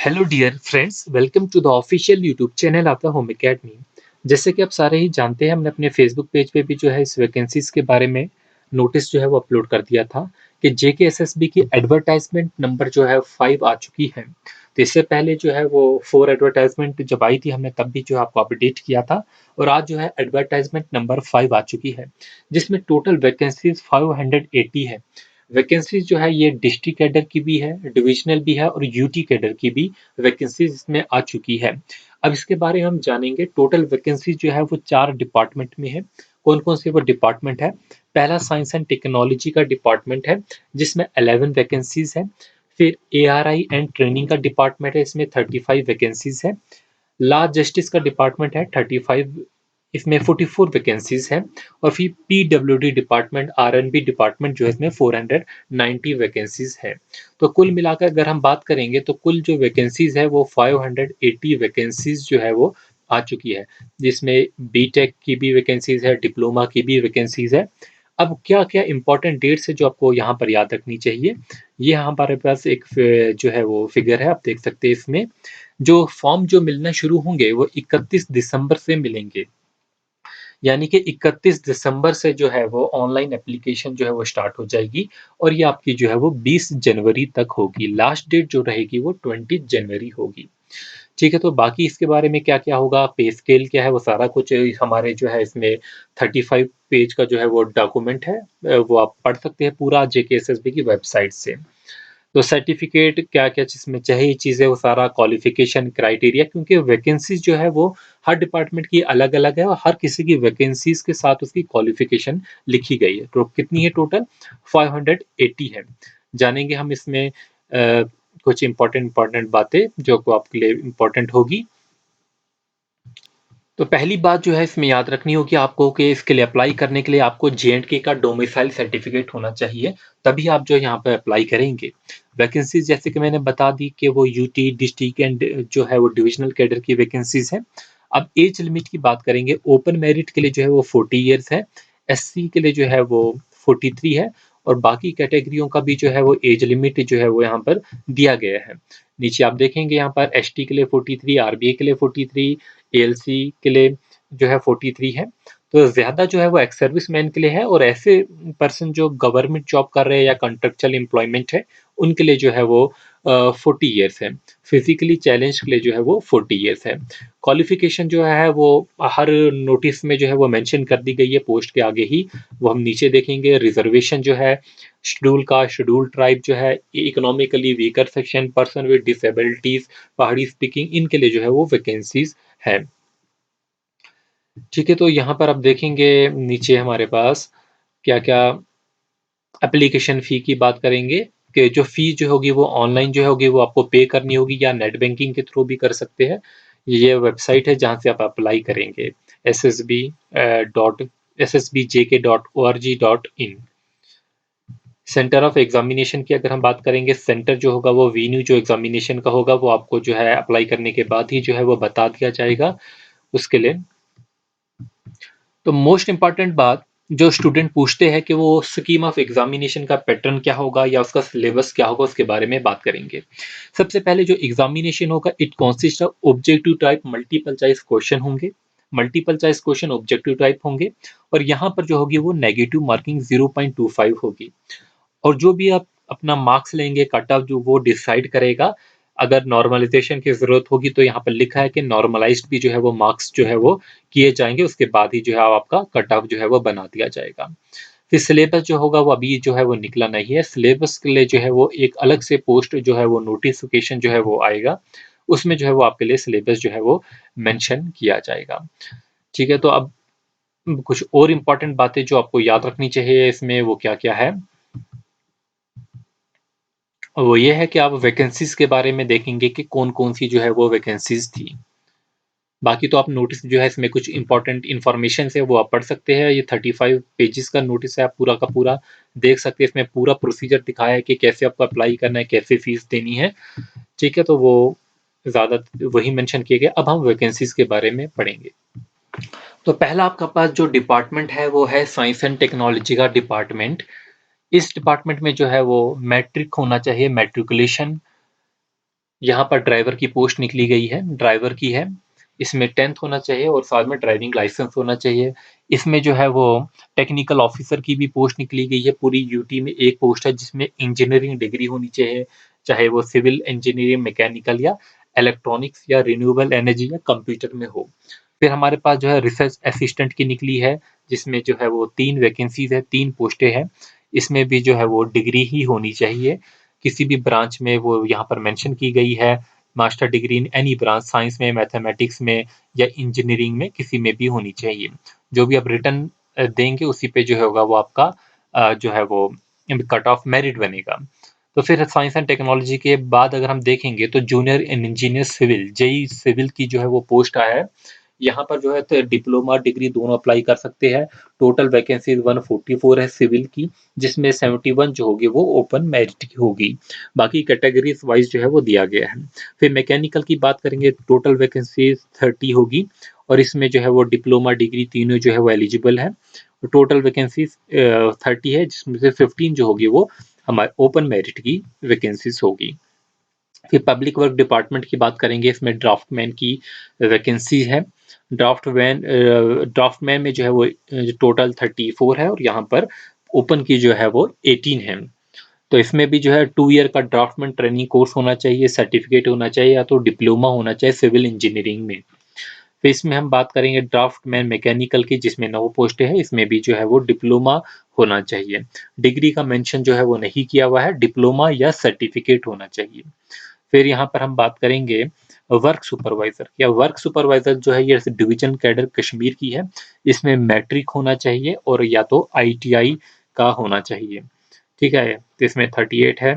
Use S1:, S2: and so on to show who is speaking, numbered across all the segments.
S1: Hello dear friends, welcome to the official YouTube channel of the home academy. जैसे कि आप सारे ही जानते हैं, हमने अपने फेसबुक पेज पे भी जो है इस वैकेंसीज के बारे में नोटिस जो है वो अपलोड कर दिया था कि जेकेएसएसबी की एडवर्टाइजमेंट नंबर जो है 5 आ चुकी है। तो इससे पहले जो है वो 4 एडवर्टाइजमेंट जब आई थी, हमने तब भी जो है आपको अपडेट किया था। और आज जो है एडवर्टाइजमेंट नंबर 5 आ चुकी है, जिसमें टोटल वैकेंसीज 580 है। वैकेंसीज जो है ये डिस्ट्रिक्ट कैडर की भी है, डिविजनल भी है और यूटी कैडर की भी वैकेंसीज इसमें आ चुकी है। अब इसके बारे में हम जानेंगे। टोटल वैकेंसी जो है वो 4 डिपार्टमेंट में है। कौन कौन से वो डिपार्टमेंट है? पहला साइंस एंड टेक्नोलॉजी का डिपार्टमेंट है, जिसमें 11 वैकेंसीज है। फिर एआरआई एंड ट्रेनिंग का डिपार्टमेंट है, इसमें 35 वैकेंसीज है। लॉ जस्टिस का डिपार्टमेंट है 35, इसमें 44 वैकेंसीज है। और फिर पीडब्ल्यूडी डिपार्टमेंट, आरएनबी डिपार्टमेंट जो है इसमें 490 वैकेंसीज है। तो कुल मिलाकर अगर हम बात करेंगे तो कुल जो वैकेंसीज है वो 580 वैकेंसीज जो है वो आ चुकी है, जिसमें बीटेक की भी वैकेंसीज है, डिप्लोमा की भी वैकेंसीज है। अब क्या क्या इंपॉर्टेंट डेट्स है जो आपको यहाँ पर याद रखनी चाहिए, ये हमारे पास एक जो है वो फिगर है, आप देख सकते हैं। इसमें जो फॉर्म जो मिलना शुरू होंगे वो 31 दिसंबर से मिलेंगे। यानी कि 31 दिसंबर से जो है वो ऑनलाइन एप्लीकेशन जो है वो स्टार्ट हो जाएगी। और ये आपकी जो है वो 20 जनवरी तक होगी। लास्ट डेट जो रहेगी वो 20 जनवरी होगी। ठीक है, तो बाकी इसके बारे में क्या क्या होगा, पे स्केल क्या है, वो सारा कुछ हमारे जो है इसमें 35 पेज का जो है वो डॉक्यूमेंट है। वो आप पढ़ सकते हैं पूरा जेकेएसएसबी की वेबसाइट से। तो सर्टिफिकेट क्या क्या जिसमें चाहिए चीज़ें, वो सारा क्वालिफिकेशन क्राइटेरिया, क्योंकि वैकेंसीज जो है वो हर डिपार्टमेंट की अलग अलग है और हर किसी की वैकेंसीज के साथ उसकी क्वालिफिकेशन लिखी गई है। तो कितनी है टोटल? 580 है। जानेंगे हम इसमें कुछ इंपॉर्टेंट बातें जो को आपके लिए इंपॉर्टेंट होगी। तो पहली बात जो है इसमें याद रखनी होगी आपको कि इसके लिए अप्लाई करने के लिए आपको जेएंडके का डोमिसाइल सर्टिफिकेट होना चाहिए, तभी आप जो यहाँ पे अप्लाई करेंगे। वैकेंसीज जैसे कि मैंने बता दी कि वो यूटी, डिस्ट्रिक्ट एंड जो है वो डिविजनल कैडर की वैकेंसीज है। अब एज लिमिट की बात करेंगे। ओपन मेरिट के लिए जो है वो 40 ईयर्स है, एससी के लिए जो है वो 43 है, और बाकी कैटेगरियों का भी जो है वो एज लिमिट जो है वो यहाँ पर दिया गया है। नीचे आप देखेंगे यहाँ पर एसटी के लिए 43, आरबीए के लिए 43, एएलसी के लिए जो है 43 है। तो ज़्यादा जो है वो एक्स सर्विस मैन के लिए है, और ऐसे पर्सन जो गवर्नमेंट जॉब कर रहे हैं या कॉन्ट्रेक्चुअल एम्प्लॉयमेंट है, उनके लिए जो है वो 40 ईयर्स है। फिजिकली चैलेंज के लिए जो है वो 40 ईयर्स है। क्वालिफिकेशन जो है वो हर नोटिस में जो है वो मेंशन कर दी गई है पोस्ट के आगे ही। वो हम नीचे देखेंगे। रिजर्वेशन जो है, शेड्यूल कास्ट, शेड्यूल ट्राइब जो है, economically weaker section, person with disabilities, पहाड़ी स्पीकिंग, इनके लिए जो है वो वैकेंसीज है। ठीक है, तो यहाँ पर आप देखेंगे नीचे हमारे पास क्या क्या एप्लीकेशन फ़ी की बात करेंगे, कि जो फ़ी जो होगी वो ऑनलाइन जो होगी वो आपको पे करनी होगी, या नेट बैंकिंग के थ्रू भी कर सकते हैं। ये वेबसाइट है जहाँ से आप अप्लाई करेंगे, ssb.ssbjk.org.in। सेंटर ऑफ एग्जामिनेशन की अगर हम बात करेंगे, सेंटर जो होगा वो वेन्यू जो एग्जामिनेशन का होगा वो आपको जो है अप्लाई करने के बाद ही जो है वो बता दिया जाएगा उसके लिए। तो मोस्ट इम्पॉर्टेंट बात जो स्टूडेंट पूछते हैं कि वो स्कीम ऑफ एग्जामिनेशन का पैटर्न क्या होगा या उसका सिलेबस क्या होगा, उसके बारे में बात करेंगे। सबसे पहले जो एग्जामिनेशन होगा, it consist of objective type multiple choice question होंगे। Multiple choice question objective type होंगे, और यहाँ पर जो होगी वो नेगेटिव मार्किंग 0.25 होगी। और जो भी आप अपना मार्क्स लेंगे, कट ऑफ जो वो डिसाइड करेगा। अगर नॉर्मलाइजेशन की जरूरत होगी तो यहाँ पर लिखा है कि नॉर्मलाइज्ड भी जो है वो मार्क्स जो है वो किए जाएंगे, उसके बाद ही जो है आपका कट ऑफ जो है वो बना दिया जाएगा। फिर सिलेबस जो होगा वो अभी जो है वो निकला नहीं है। सिलेबस के लिए जो है वो एक अलग से पोस्ट जो है वो नोटिफिकेशन जो है वो आएगा, उसमें जो है वो आपके लिए सिलेबस जो है वो मेंशन किया जाएगा। ठीक है, तो अब कुछ और इम्पोर्टेंट बातें जो आपको याद रखनी चाहिए इसमें, वो क्या क्या है, वो ये है कि आप वैकेंसीज के बारे में देखेंगे कि कौन कौन सी जो है वो वैकेंसीज थी। बाकी तो आप नोटिस जो है इसमें कुछ इंपॉर्टेंट इन्फॉर्मेशन है वो आप पढ़ सकते हैं। ये 35 पेजेस का नोटिस है, आप पूरा का पूरा देख सकते हैं। इसमें पूरा प्रोसीजर दिखाया है कि कैसे आपको अप्लाई करना है, कैसे फीस देनी है। ठीक है, तो वो ज़्यादा वही मेंशन किए गए। अब हम वैकेंसीज के बारे में पढ़ेंगे। तो पहला आपका पास जो डिपार्टमेंट है वो है साइंस एंड टेक्नोलॉजी का डिपार्टमेंट। इस डिपार्टमेंट में जो है वो मैट्रिक होना चाहिए, मैट्रिकुलेशन, यहाँ पर ड्राइवर की पोस्ट निकली गई है, ड्राइवर की है। इसमें 10th होना चाहिए और साथ में ड्राइविंग लाइसेंस होना चाहिए। इसमें जो है वो टेक्निकल ऑफिसर की भी पोस्ट निकली गई है। पूरी यूटी में एक पोस्ट है जिसमें इंजीनियरिंग डिग्री होनी चाहिए, चाहे वो सिविल इंजीनियरिंग, मैकेनिकल या इलेक्ट्रॉनिक्स या रिन्यूएबल एनर्जी या कंप्यूटर में हो। फिर हमारे पास जो है रिसर्च असिस्टेंट की निकली है, जिसमें जो है वो 3 वैकेंसीज़ है, 3 पोस्टें हैं। इसमें भी जो है वो डिग्री ही होनी चाहिए, किसी भी ब्रांच में वो यहाँ पर मेंशन की गई है। Master degree in any branch, science में, मैथमेटिक्स में या इंजीनियरिंग में, किसी में भी होनी चाहिए। जो भी आप रिटर्न देंगे उसी पे जो होगा वो आपका जो है वो कट ऑफ मेरिट बनेगा। तो फिर साइंस एंड टेक्नोलॉजी के बाद अगर हम देखेंगे तो junior engineer civil, JE civil की जो है वो पोस्ट आया है। यहाँ पर जो है तो डिप्लोमा डिग्री दोनों अप्लाई कर सकते हैं। टोटल वैकेंसी 144 है सिविल की, जिसमें 71 जो होगी वो ओपन मेरिट की होगी। बाकी कैटेगरीज वाइज जो है वो दिया गया है। फिर मैकेनिकल की बात करेंगे, टोटल वैकेंसी 30 होगी और इसमें जो है वो डिप्लोमा डिग्री तीनों जो है वो एलिजिबल है। टोटल वैकेंसी 30 है, जिसमें से 15 जो होगी वो हमारे ओपन मेरिट की वैकेंसीज होगी। फिर पब्लिक वर्क डिपार्टमेंट की बात करेंगे, इसमें ड्राफ्टमैन की वैकेंसी है। ड्राफ्टमैन में जो है वो टोटल 34 है और यहाँ पर ओपन की जो है वो 18 है। तो इसमें भी जो है 2 ईयर का ड्राफ्टमैन ट्रेनिंग कोर्स होना चाहिए, सर्टिफिकेट होना चाहिए या तो डिप्लोमा होना चाहिए सिविल इंजीनियरिंग में। फिर इसमें हम बात करेंगे ड्राफ्टमैन मैकेनिकल की, जिसमें 9 पोस्टें हैं। इसमें भी जो है वो डिप्लोमा होना चाहिए। डिग्री का मेंशन जो है वो नहीं किया हुआ है, डिप्लोमा या सर्टिफिकेट होना चाहिए। फिर यहाँ पर हम बात करेंगे वर्क सुपरवाइजर। या वर्क सुपरवाइजर जो है ये डिवीजन कैडर कश्मीर की है। इसमें मैट्रिक होना चाहिए और या तो आईटीआई का होना चाहिए। ठीक है, तो इसमें 38 है,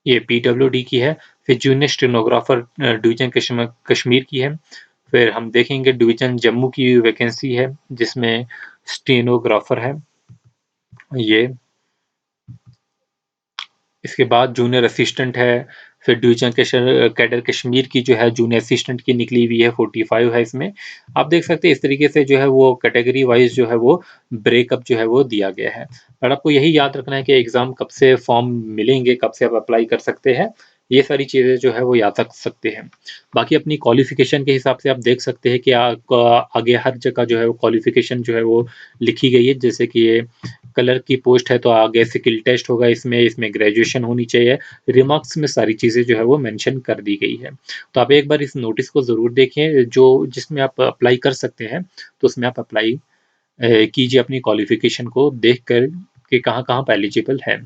S1: ये पीडब्ल्यूडी की है। फिर जूनियर स्टेनोग्राफर डिवीजन कश्मीर की है। फिर हम देखेंगे डिवीजन जम्मू की वैकेंसी है, जिसमें स्टेनोग्राफर है ये। इसके बाद जूनियर असिस्टेंट है। फिर डिवीजन कैडर कश्मीर की जो है जूनियर असिस्टेंट की निकली हुई है, 45 है इसमें। आप देख सकते हैं इस तरीके से जो है वो कैटेगरी वाइज जो है वो ब्रेकअप जो है वो दिया गया है। और आपको यही याद रखना है कि एग्जाम कब से फॉर्म मिलेंगे, कब से आप अप्लाई कर सकते हैं, ये सारी चीज़ें जो है वो याद रख सकते हैं। बाकी अपनी क्वालिफिकेशन के हिसाब से आप देख सकते हैं कि आगे हर जगह जो है वो क्वालिफिकेशन जो है वो लिखी गई है। जैसे कि ये कलर की पोस्ट है तो आगे स्किल टेस्ट होगा, इसमें ग्रेजुएशन होनी चाहिए। रिमार्क्स में सारी चीज़ें जो है वो मेंशन कर दी गई है। तो आप एक बार इस नोटिस को ज़रूर देखें, जो जिसमें आप अप्लाई कर सकते हैं, तो उसमें आप अप्लाई कीजिए अपनी क्वालिफिकेशन को देख कर कि कहाँ-कहाँ आप एलिजिबल हैं।